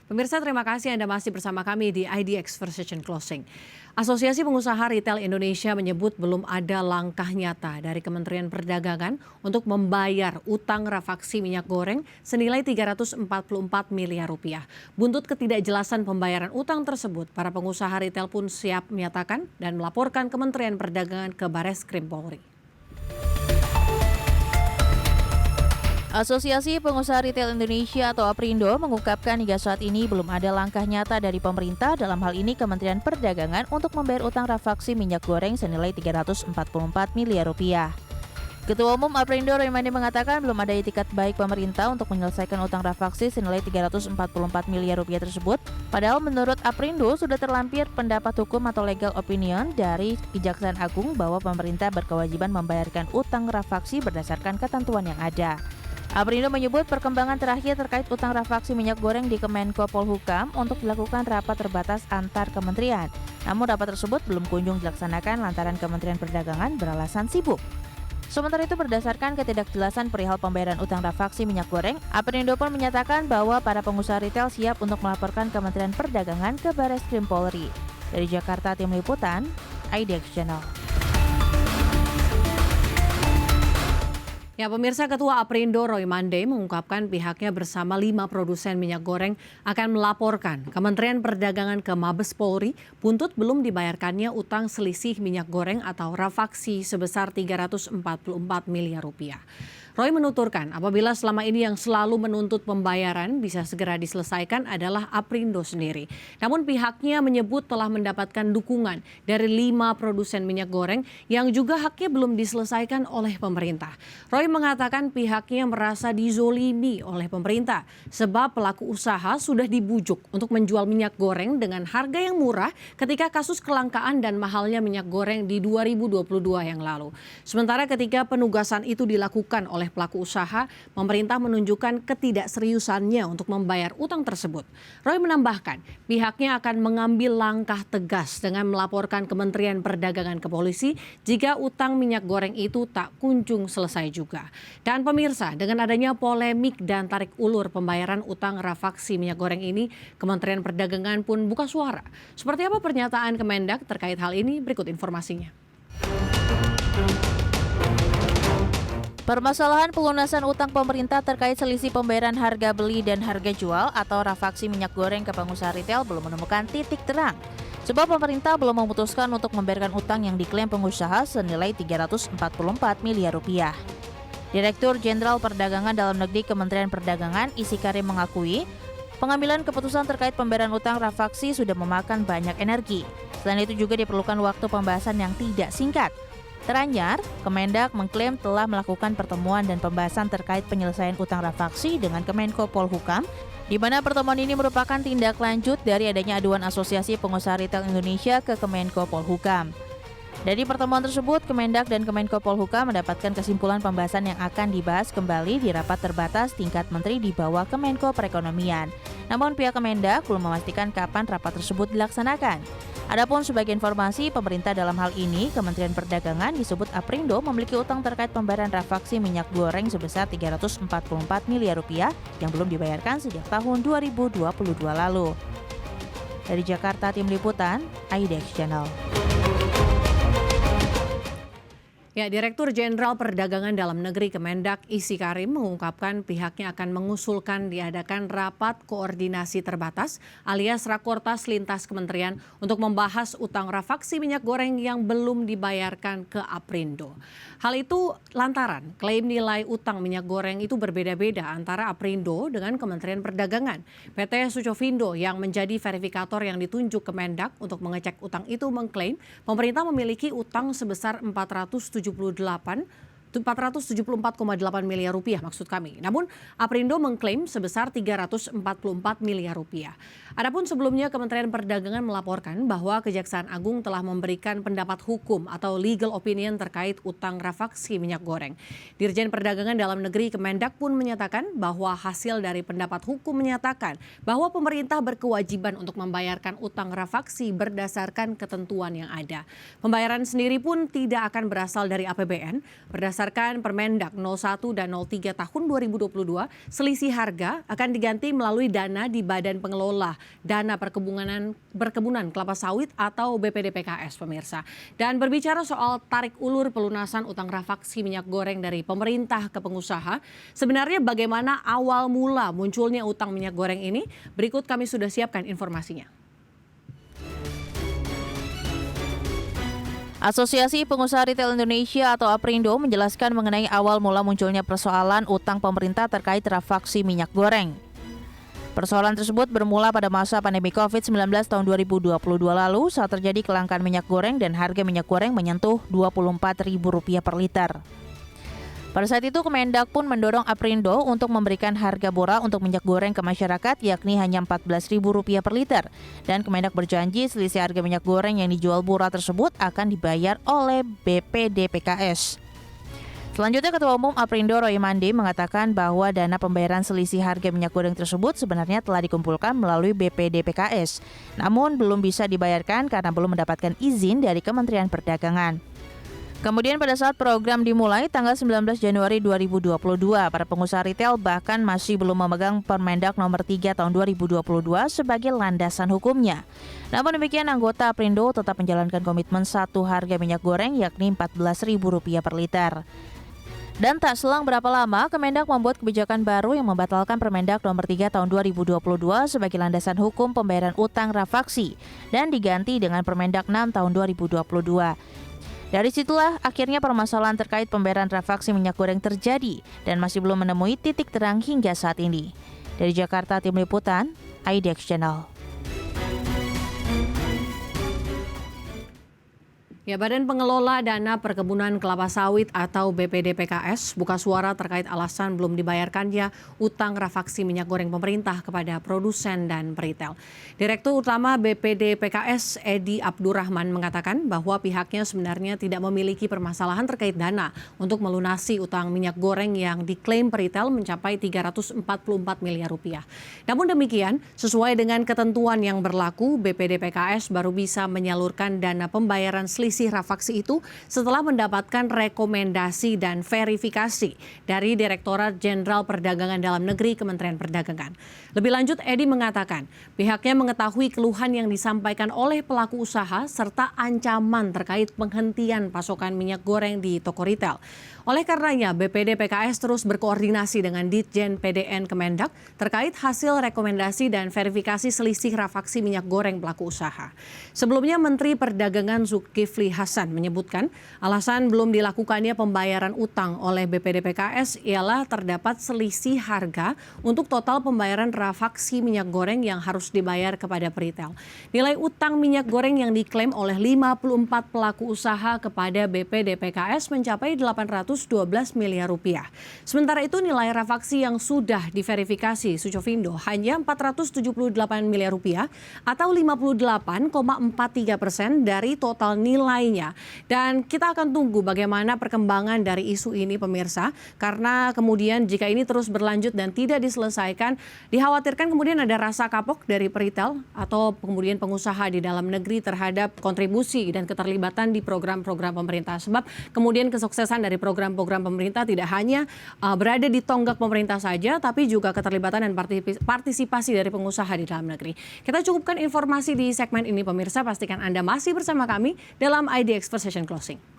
Pemirsa, terima kasih Anda masih bersama kami di IDX Precision Closing. Asosiasi Pengusaha Retail Indonesia menyebut belum ada langkah nyata dari Kementerian Perdagangan untuk membayar utang rafaksi minyak goreng senilai 344 miliar rupiah. Buntut ketidakjelasan pembayaran utang tersebut, para pengusaha retail pun siap menyatakan dan melaporkan Kementerian Perdagangan ke Bareskrim Polri. Asosiasi Pengusaha Retail Indonesia atau APRindo mengungkapkan hingga saat ini belum ada langkah nyata dari pemerintah, dalam hal ini Kementerian Perdagangan, untuk membayar utang rafaksi minyak goreng senilai 344 miliar rupiah. Ketua Umum APRindo Roy Mande mengatakan belum ada itikat baik pemerintah untuk menyelesaikan utang rafaksi senilai 344 miliar rupiah tersebut. Padahal menurut APRindo sudah terlampir pendapat hukum atau legal opinion dari Kejaksaan Agung bahwa pemerintah berkewajiban membayarkan utang rafaksi berdasarkan ketentuan yang ada. APRindo menyebut perkembangan terakhir terkait utang rafaksi minyak goreng di Kemenko Polhukam untuk dilakukan rapat terbatas antar kementerian. Namun rapat tersebut belum kunjung dilaksanakan lantaran Kementerian Perdagangan beralasan sibuk. Sementara itu, berdasarkan ketidakjelasan perihal pembayaran utang rafaksi minyak goreng, APRindo pun menyatakan bahwa para pengusaha retail siap untuk melaporkan Kementerian Perdagangan ke Bareskrim Polri. Dari Jakarta, Tim Liputan, IDX Channel. Ya, pemirsa, Ketua APRindo Roy Mande mengungkapkan pihaknya bersama 5 produsen minyak goreng akan melaporkan Kementerian Perdagangan ke Mabes Polri buntut belum dibayarkannya utang selisih minyak goreng atau rafaksi sebesar 344 miliar rupiah. Roy menuturkan apabila selama ini yang selalu menuntut pembayaran bisa segera diselesaikan adalah APRindo sendiri. Namun pihaknya menyebut telah mendapatkan dukungan dari 5 produsen minyak goreng yang juga haknya belum diselesaikan oleh pemerintah. Roy mengatakan pihaknya merasa dizolimi oleh pemerintah sebab pelaku usaha sudah dibujuk untuk menjual minyak goreng dengan harga yang murah ketika kasus kelangkaan dan mahalnya minyak goreng di 2022 yang lalu. Sementara ketika penugasan itu dilakukan oleh pelaku usaha, pemerintah menunjukkan ketidakseriusannya untuk membayar utang tersebut. Roy menambahkan pihaknya akan mengambil langkah tegas dengan melaporkan Kementerian Perdagangan ke polisi jika utang minyak goreng itu tak kunjung selesai juga. Dan pemirsa, dengan adanya polemik dan tarik ulur pembayaran utang rafaksi minyak goreng ini, Kementerian Perdagangan pun buka suara. Seperti apa pernyataan Kemendak terkait hal ini? Berikut informasinya. Permasalahan pelunasan utang pemerintah terkait selisih pembayaran harga beli dan harga jual atau rafaksi minyak goreng ke pengusaha retail belum menemukan titik terang. Sebab pemerintah belum memutuskan untuk membayarkan utang yang diklaim pengusaha senilai 344 miliar rupiah. Direktur Jenderal Perdagangan Dalam Negeri Kementerian Perdagangan Isi Karim mengakui pengambilan keputusan terkait pembayaran utang rafaksi sudah memakan banyak energi. Selain itu juga diperlukan waktu pembahasan yang tidak singkat. Teranyar, Kemendak mengklaim telah melakukan pertemuan dan pembahasan terkait penyelesaian utang rafaksi dengan Kemenko Polhukam, di mana pertemuan ini merupakan tindak lanjut dari adanya aduan Asosiasi Pengusaha Retail Indonesia ke Kemenko Polhukam. Dari pertemuan tersebut, Kemendak dan Kemenko Polhukam mendapatkan kesimpulan pembahasan yang akan dibahas kembali di rapat terbatas tingkat menteri di bawah Kemenko Perekonomian. Namun pihak Kemendak belum memastikan kapan rapat tersebut dilaksanakan. Adapun sebagai informasi, pemerintah dalam hal ini, Kementerian Perdagangan disebut APRindo memiliki utang terkait pembayaran rafaksi minyak goreng sebesar 344 miliar rupiah yang belum dibayarkan sejak tahun 2022 lalu. Dari Jakarta, Tim Liputan, IDX Channel. Ya, Direktur Jenderal Perdagangan Dalam Negeri Kemendak Isi Karim mengungkapkan pihaknya akan mengusulkan diadakan rapat koordinasi terbatas alias Rakortas lintas kementerian untuk membahas utang rafaksi minyak goreng yang belum dibayarkan ke APRindo. Hal itu lantaran klaim nilai utang minyak goreng itu berbeda-beda antara APRindo dengan Kementerian Perdagangan. PT Sucovindo yang menjadi verifikator yang ditunjuk Kemendak untuk mengecek utang itu mengklaim pemerintah memiliki utang sebesar 474,8 miliar rupiah maksud kami. Namun APRindo mengklaim sebesar 344 miliar rupiah. Adapun sebelumnya Kementerian Perdagangan melaporkan bahwa Kejaksaan Agung telah memberikan pendapat hukum atau legal opinion terkait utang rafaksi minyak goreng. Dirjen Perdagangan Dalam Negeri Kemendak pun menyatakan bahwa hasil dari pendapat hukum menyatakan bahwa pemerintah berkewajiban untuk membayarkan utang rafaksi berdasarkan ketentuan yang ada. Pembayaran sendiri pun tidak akan berasal dari APBN berdasarkan berdasarkan Permendak 01 dan 03 tahun 2022, selisih harga akan diganti melalui dana di Badan Pengelola Dana Perkebunan Kelapa Sawit atau BPDPKS, pemirsa. Dan berbicara soal tarik ulur pelunasan utang rafaksi minyak goreng dari pemerintah ke pengusaha, sebenarnya bagaimana awal mula munculnya utang minyak goreng ini? Berikut kami sudah siapkan informasinya. Asosiasi Pengusaha Retail Indonesia atau APRindo menjelaskan mengenai awal mula munculnya persoalan utang pemerintah terkait rafaksi minyak goreng. Persoalan tersebut bermula pada masa pandemi COVID-19 tahun 2022 lalu saat terjadi kelangkaan minyak goreng dan harga minyak goreng menyentuh Rp24.000 per liter. Pada saat itu Kemendak pun mendorong APRindo untuk memberikan harga bora untuk minyak goreng ke masyarakat yakni hanya Rp14.000 per liter. Dan Kemendak berjanji selisih harga minyak goreng yang dijual bora tersebut akan dibayar oleh BPDPKS. Selanjutnya Ketua Umum APRindo Roy Mande mengatakan bahwa dana pembayaran selisih harga minyak goreng tersebut sebenarnya telah dikumpulkan melalui BPDPKS. Namun belum bisa dibayarkan karena belum mendapatkan izin dari Kementerian Perdagangan. Kemudian pada saat program dimulai tanggal 19 Januari 2022, para pengusaha retail bahkan masih belum memegang Permendak nomor 3 tahun 2022 sebagai landasan hukumnya. Namun demikian anggota APRindo tetap menjalankan komitmen satu harga minyak goreng yakni Rp14.000 per liter. Dan tak selang berapa lama, Kemendak membuat kebijakan baru yang membatalkan Permendak nomor 3 tahun 2022 sebagai landasan hukum pembayaran utang rafaksi dan diganti dengan Permendak 6 tahun 2022. Dari situlah akhirnya permasalahan terkait pembayaran rafaksi minyak goreng terjadi dan masih belum menemui titik terang hingga saat ini. Dari Jakarta, Tim Liputan, IDX Channel. Ya, Badan Pengelola Dana Perkebunan Kelapa Sawit atau BPDPKS buka suara terkait alasan belum dibayarkannya utang rafaksi minyak goreng pemerintah kepada produsen dan peritel. Direktur Utama BPDPKS Edi Abdurrahman mengatakan bahwa pihaknya sebenarnya tidak memiliki permasalahan terkait dana untuk melunasi utang minyak goreng yang diklaim peritel mencapai Rp344 miliar. Namun demikian, sesuai dengan ketentuan yang berlaku, BPDPKS baru bisa menyalurkan dana pembayaran selisih rafaksi itu setelah mendapatkan rekomendasi dan verifikasi dari Direktorat Jenderal Perdagangan Dalam Negeri Kementerian Perdagangan. Lebih lanjut, Edi mengatakan pihaknya mengetahui keluhan yang disampaikan oleh pelaku usaha serta ancaman terkait penghentian pasokan minyak goreng di toko retail. Oleh karenanya, BPDPKS terus berkoordinasi dengan Ditjen PDN Kemendak terkait hasil rekomendasi dan verifikasi selisih rafaksi minyak goreng pelaku usaha. Sebelumnya, Menteri Perdagangan Zulkifli Hasan menyebutkan alasan belum dilakukannya pembayaran utang oleh BPDPKS ialah terdapat selisih harga untuk total pembayaran rafaksi minyak goreng yang harus dibayar kepada peritel. Nilai utang minyak goreng yang diklaim oleh 54 pelaku usaha kepada BPDPKS mencapai Rp812 miliar. Sementara itu nilai rafaksi yang sudah diverifikasi Sucovindo hanya Rp478 miliar atau 58,43% dari total nilainya. Dan kita akan tunggu bagaimana perkembangan dari isu ini, pemirsa, karena kemudian jika ini terus berlanjut dan tidak diselesaikan, dikhawatirkan kemudian ada rasa kapok dari peritel atau kemudian pengusaha di dalam negeri terhadap kontribusi dan keterlibatan di program-program pemerintah. Sebab kemudian kesuksesan dari program pemerintah tidak hanya berada di tonggak pemerintah saja, tapi juga keterlibatan dan partisipasi dari pengusaha di dalam negeri. Kita cukupkan informasi di segmen ini, pemirsa. Pastikan Anda masih bersama kami dalam IDX First Session Closing.